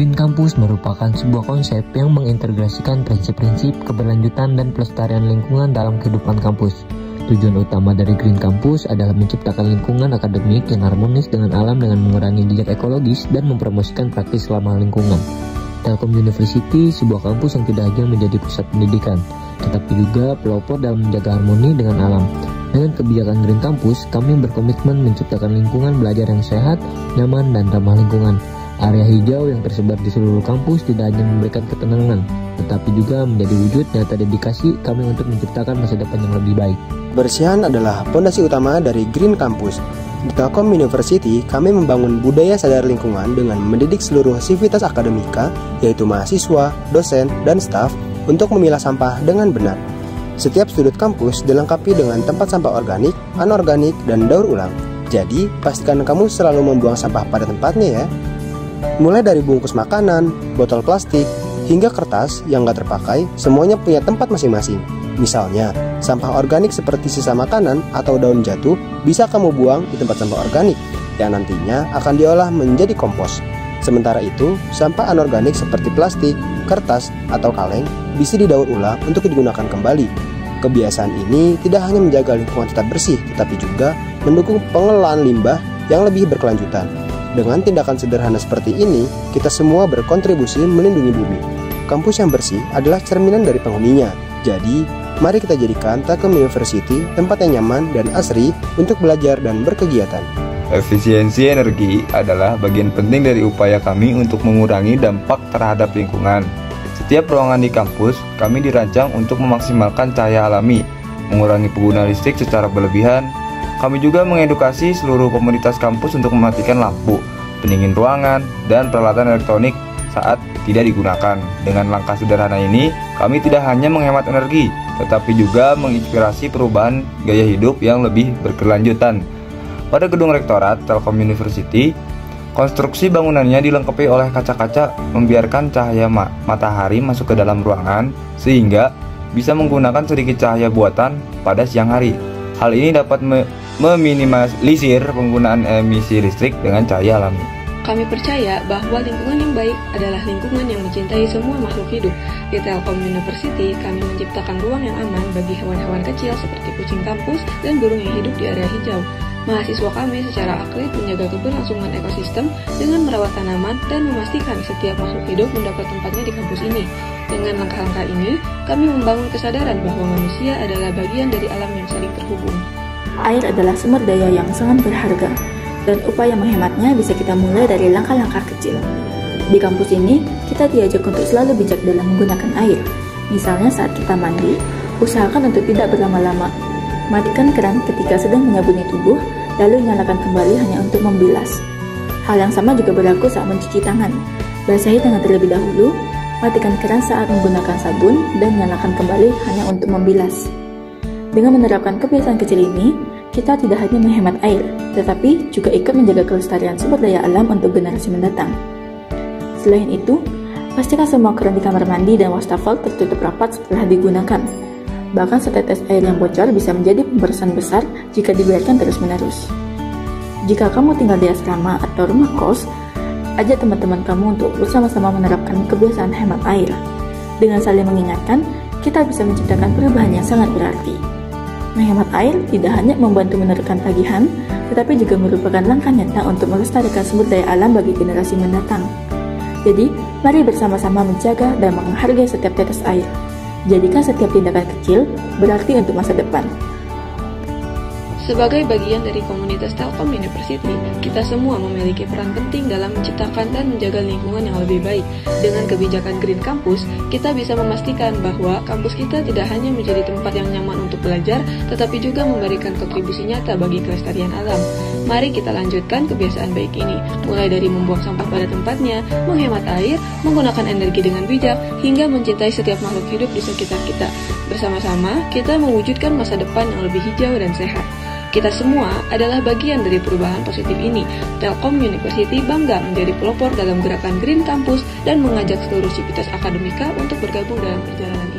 Green Campus merupakan sebuah konsep yang mengintegrasikan prinsip-prinsip keberlanjutan dan pelestarian lingkungan dalam kehidupan kampus. Tujuan utama dari Green Campus adalah menciptakan lingkungan akademik yang harmonis dengan alam dengan mengurangi jejak ekologis dan mempromosikan praktis ramah lingkungan. Telkom University, sebuah kampus yang tidak hanya menjadi pusat pendidikan, tetapi juga pelopor dalam menjaga harmoni dengan alam. Dengan kebijakan Green Campus, kami berkomitmen menciptakan lingkungan belajar yang sehat, nyaman, dan ramah lingkungan. Area hijau yang tersebar di seluruh kampus tidak hanya memberikan ketenangan, tetapi juga menjadi wujud nyata dedikasi kami untuk menciptakan masa depan yang lebih baik. Kebersihan adalah fondasi utama dari Green Campus. Di Telkom University, kami membangun budaya sadar lingkungan dengan mendidik seluruh sivitas akademika, yaitu mahasiswa, dosen, dan staf, untuk memilah sampah dengan benar. Setiap sudut kampus dilengkapi dengan tempat sampah organik, anorganik, dan daur ulang. Jadi, pastikan kamu selalu membuang sampah pada tempatnya ya. Mulai dari bungkus makanan, botol plastik, hingga kertas yang gak terpakai, semuanya punya tempat masing-masing. Misalnya, sampah organik seperti sisa makanan atau daun jatuh bisa kamu buang di tempat sampah organik yang nantinya akan diolah menjadi kompos. Sementara itu, sampah anorganik seperti plastik, kertas, atau kaleng bisa didaur ulang untuk digunakan kembali. Kebiasaan ini tidak hanya menjaga lingkungan tetap bersih, tetapi juga mendukung pengelolaan limbah yang lebih berkelanjutan. Dengan tindakan sederhana seperti ini, kita semua berkontribusi melindungi bumi. Kampus yang bersih adalah cerminan dari penghuninya. Jadi, mari kita jadikan Telkom University tempat yang nyaman dan asri untuk belajar dan berkegiatan. Efisiensi energi adalah bagian penting dari upaya kami untuk mengurangi dampak terhadap lingkungan. Setiap ruangan di kampus, kami dirancang untuk memaksimalkan cahaya alami, mengurangi penggunaan listrik secara berlebihan. Kami juga mengedukasi seluruh komunitas kampus untuk mematikan lampu, pendingin ruangan, dan peralatan elektronik saat tidak digunakan. Dengan langkah sederhana ini, kami tidak hanya menghemat energi, tetapi juga menginspirasi perubahan gaya hidup yang lebih berkelanjutan. Pada gedung rektorat Telkom University, konstruksi bangunannya dilengkapi oleh kaca-kaca membiarkan cahaya matahari masuk ke dalam ruangan, sehingga bisa menggunakan sedikit cahaya buatan pada siang hari. Hal ini dapat meminimalisir penggunaan emisi listrik dengan cahaya alami. Kami percaya bahwa lingkungan yang baik adalah lingkungan yang mencintai semua makhluk hidup. Di Telkom University, kami menciptakan ruang yang aman bagi hewan-hewan kecil seperti kucing kampus dan burung yang hidup di area hijau. Mahasiswa kami secara aktif menjaga keberlangsungan ekosistem dengan merawat tanaman dan memastikan setiap makhluk hidup mendapat tempatnya di kampus ini. Dengan langkah-langkah ini, kami membangun kesadaran bahwa manusia adalah bagian dari alam yang saling terhubung. Air adalah sumber daya yang sangat berharga, dan upaya menghematnya bisa kita mulai dari langkah-langkah kecil. Di kampus ini, kita diajak untuk selalu bijak dalam menggunakan air. Misalnya saat kita mandi, usahakan untuk tidak berlama-lama. Matikan keran ketika sedang menyabuni tubuh, lalu nyalakan kembali hanya untuk membilas. Hal yang sama juga berlaku saat mencuci tangan. Basahi tangan terlebih dahulu, matikan keran saat menggunakan sabun, dan nyalakan kembali hanya untuk membilas. Dengan menerapkan kebiasaan kecil ini, kita tidak hanya menghemat air, tetapi juga ikut menjaga kelestarian sumber daya alam untuk generasi mendatang. Selain itu, pastikan semua keran di kamar mandi dan wastafel tertutup rapat setelah digunakan. Bahkan setetes air yang bocor bisa menjadi pemborosan besar jika dibiarkan terus-menerus. Jika kamu tinggal di asrama atau rumah kos, ajak teman-teman kamu untuk bersama-sama menerapkan kebiasaan hemat air. Dengan saling mengingatkan, kita bisa menciptakan perubahan yang sangat berarti. Menghemat air tidak hanya membantu menurunkan tagihan, tetapi juga merupakan langkah nyata untuk melestarikan sumber daya alam bagi generasi mendatang. Jadi, mari bersama-sama menjaga dan menghargai setiap tetes air. Jadikan setiap tindakan kecil berarti untuk masa depan. Sebagai bagian dari komunitas Telkom University, kita semua memiliki peran penting dalam menciptakan dan menjaga lingkungan yang lebih baik. Dengan kebijakan Green Campus, kita bisa memastikan bahwa kampus kita tidak hanya menjadi tempat yang nyaman untuk belajar, tetapi juga memberikan kontribusi nyata bagi kelestarian alam. Mari kita lanjutkan kebiasaan baik ini, mulai dari membuang sampah pada tempatnya, menghemat air, menggunakan energi dengan bijak, hingga mencintai setiap makhluk hidup di sekitar kita. Bersama-sama, kita mewujudkan masa depan yang lebih hijau dan sehat. Kita semua adalah bagian dari perubahan positif ini. Telkom University bangga menjadi pelopor dalam gerakan Green Campus dan mengajak seluruh sivitas akademika untuk bergabung dalam perjalanan